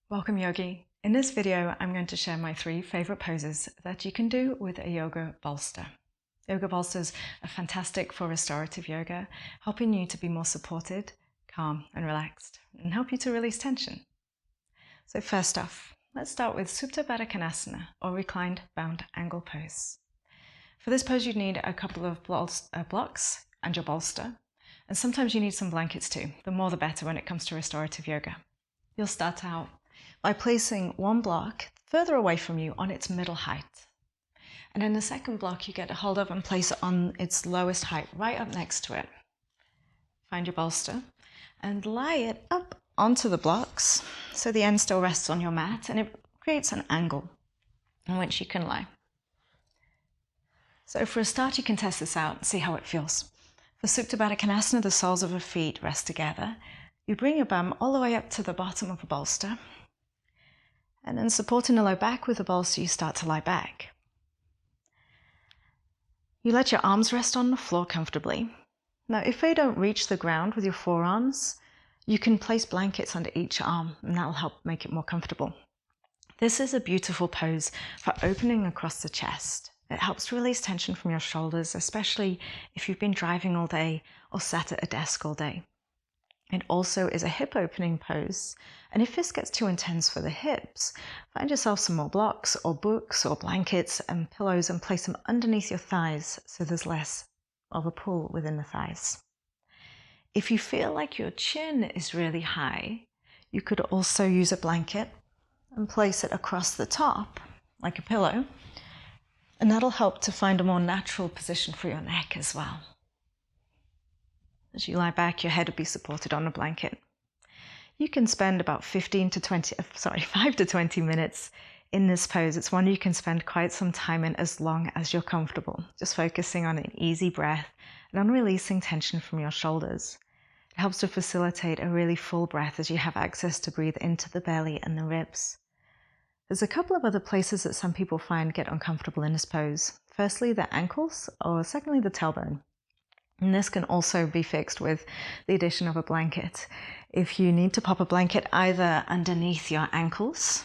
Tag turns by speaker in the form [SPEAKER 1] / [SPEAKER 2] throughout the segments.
[SPEAKER 1] Welcome, yogi. In this video, I'm going to share my 3 favorite poses that you can do with a yoga bolster. Yoga bolsters are fantastic for restorative yoga, helping you to be more supported, calm and relaxed, and help you to release tension. So first off, let's start with Supta Baddha Konasana, or reclined bound angle pose. For this pose, you'd need a couple of blocks and your bolster, and sometimes you need some blankets too. The more the better when it comes to restorative yoga. You'll start out by placing one block further away from you on its middle height. And then the second block you get a hold of and place it on its lowest height, right up next to it. Find your bolster and lie it up onto the blocks so the end still rests on your mat and it creates an angle in which you can lie. So for a start, you can test this out and see how it feels. For Supta Baddha Konasana, the soles of the feet rest together. You bring your bum all the way up to the bottom of the bolster. And then supporting the low back with the bolster, you start to lie back. You let your arms rest on the floor comfortably. Now, if they don't reach the ground with your forearms, you can place blankets under each arm, and that'll help make it more comfortable. This is a beautiful pose for opening across the chest. It helps to release tension from your shoulders, especially if you've been driving all day or sat at a desk all day. It also is a hip opening pose, and if this gets too intense for the hips, find yourself some more blocks or books or blankets and pillows and place them underneath your thighs so there's less of a pull within the thighs. If you feel like your chin is really high, you could also use a blanket and place it across the top like a pillow, and that'll help to find a more natural position for your neck as well. As you lie back, your head will be supported on a blanket. You can spend about 5 to 20 minutes in this pose. It's one you can spend quite some time in as long as you're comfortable, just focusing on an easy breath and on releasing tension from your shoulders. It helps to facilitate a really full breath as you have access to breathe into the belly and the ribs. There's a couple of other places that some people find get uncomfortable in this pose. Firstly, the ankles, or secondly, the tailbone. And this can also be fixed with the addition of a blanket. If you need to pop a blanket either underneath your ankles,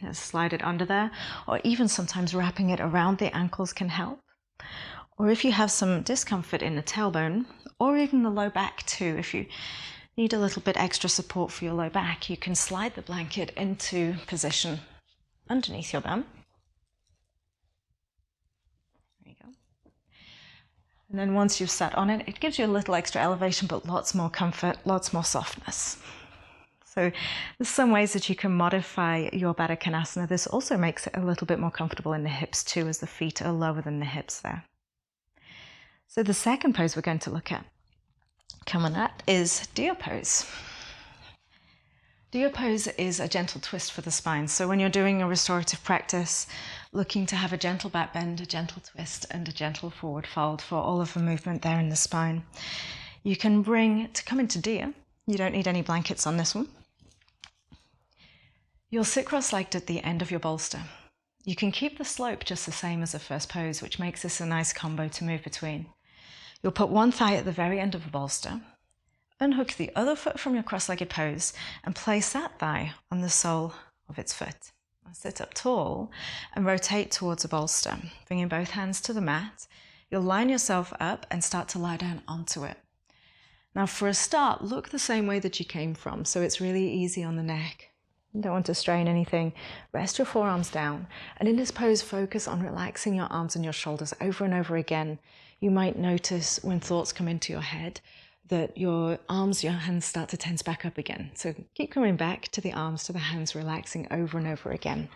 [SPEAKER 1] just slide it under there, or even sometimes wrapping it around the ankles can help. Or if you have some discomfort in the tailbone, or even the low back too, if you need a little bit extra support for your low back, you can slide the blanket into position underneath your bum. And then once you've sat on it, it gives you a little extra elevation, but lots more comfort, lots more softness. So there's some ways that you can modify your Baddha Konasana. This also makes it a little bit more comfortable in the hips too, as the feet are lower than the hips there. So the second pose we're going to look at coming up is Deer pose. Deer pose is a gentle twist for the spine. So when you're doing a restorative practice, looking to have a gentle back bend, a gentle twist, and a gentle forward fold for all of the movement there in the spine, you can come into Deer. You don't need any blankets on this one. You'll sit cross-legged at the end of your bolster. You can keep the slope just the same as the first pose, which makes this a nice combo to move between. You'll put one thigh at the very end of the bolster, unhook the other foot from your cross-legged pose and place that thigh on the sole of its foot. Now sit up tall and rotate towards the bolster, bringing both hands to the mat. You'll line yourself up and start to lie down onto it. Now for a start, look the same way that you came from, so it's really easy on the neck. You don't want to strain anything. Rest your forearms down, and in this pose, focus on relaxing your arms and your shoulders over and over again. You might notice when thoughts come into your head that your arms, your hands start to tense back up again. So keep coming back to the arms, to the hands, relaxing over and over again.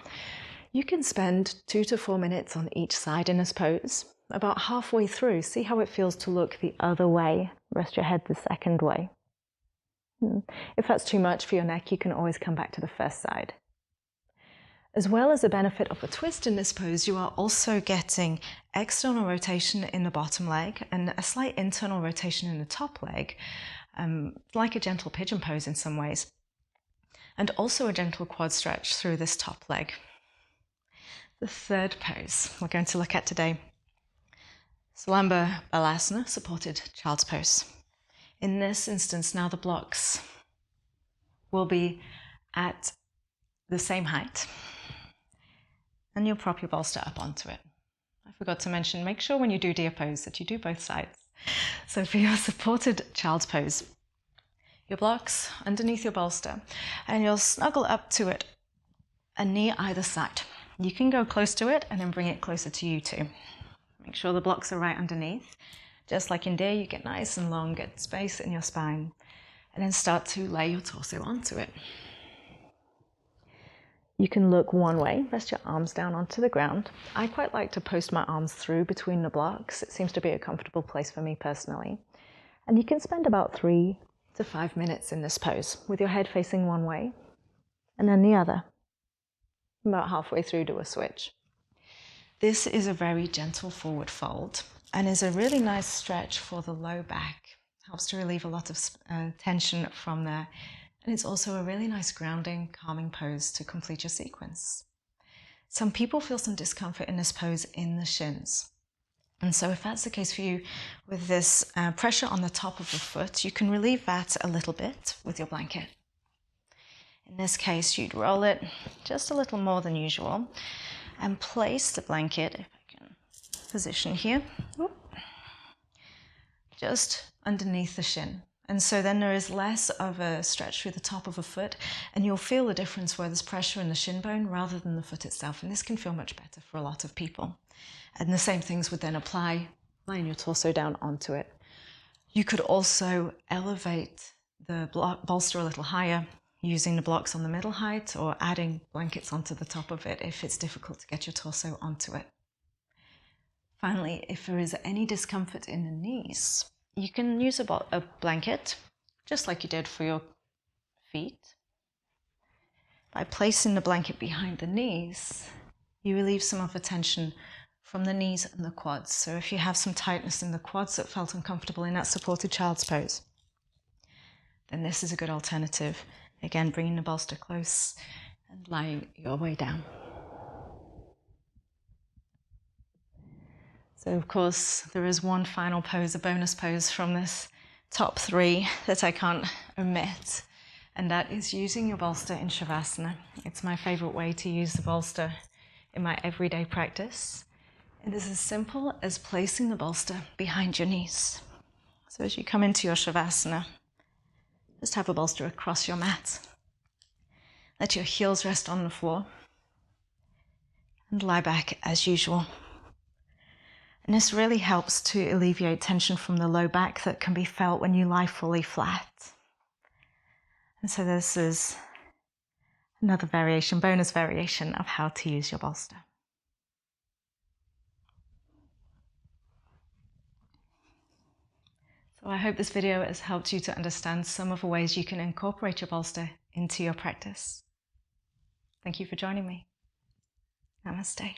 [SPEAKER 1] You can spend 2 to 4 minutes on each side in this pose. About halfway through, see how it feels to look the other way. Rest your head the second way. If that's too much for your neck, you can always come back to the first side. As well as the benefit of a twist in this pose, you are also getting external rotation in the bottom leg and a slight internal rotation in the top leg, like a gentle pigeon pose in some ways, and also a gentle quad stretch through this top leg. The third pose we're going to look at today, Salamba Balasana, supported child's pose. In this instance, now the blocks will be at the same height, and you'll prop your bolster up onto it. I forgot to mention, make sure when you do deer pose that you do both sides. So for your supported child's pose, your blocks underneath your bolster, and you'll snuggle up to it, a knee either side. You can go close to it and then bring it closer to you too. Make sure the blocks are right underneath. Just like in deer, you get nice and long, get space in your spine, and then start to lay your torso onto it. You can look one way, rest your arms down onto the ground. I quite like to post my arms through between the blocks. It seems to be a comfortable place for me personally. And you can spend about 3 to 5 minutes in this pose with your head facing one way and then the other. About halfway through, do a switch. This is a very gentle forward fold and is a really nice stretch for the low back. Helps to relieve a lot of tension from there. And it's also a really nice grounding, calming pose to complete your sequence. Some people feel some discomfort in this pose in the shins. And so if that's the case for you, with this pressure on the top of the foot, you can relieve that a little bit with your blanket. In this case, you'd roll it just a little more than usual and place the blanket, if I can position here, just underneath the shin. And so then there is less of a stretch through the top of a foot, and you'll feel the difference where there's pressure in the shin bone rather than the foot itself. And this can feel much better for a lot of people. And the same things would then apply, laying your torso down onto it. You could also elevate the bolster a little higher using the blocks on the middle height or adding blankets onto the top of it if it's difficult to get your torso onto it. Finally, if there is any discomfort in the knees, you can use a blanket, just like you did for your feet. By placing the blanket behind the knees, you relieve some of the tension from the knees and the quads. So if you have some tightness in the quads that felt uncomfortable in that supported child's pose, then this is a good alternative. Again, bringing the bolster close and lying your way down. So of course, there is one final pose, a bonus pose from this top 3 that I can't omit, and that is using your bolster in Shavasana. It's my favorite way to use the bolster in my everyday practice. It is as simple as placing the bolster behind your knees. So as you come into your Shavasana, just have a bolster across your mat. Let your heels rest on the floor and lie back as usual. And this really helps to alleviate tension from the low back that can be felt when you lie fully flat. And so this is another variation, bonus variation of how to use your bolster. So I hope this video has helped you to understand some of the ways you can incorporate your bolster into your practice. Thank you for joining me. Namaste.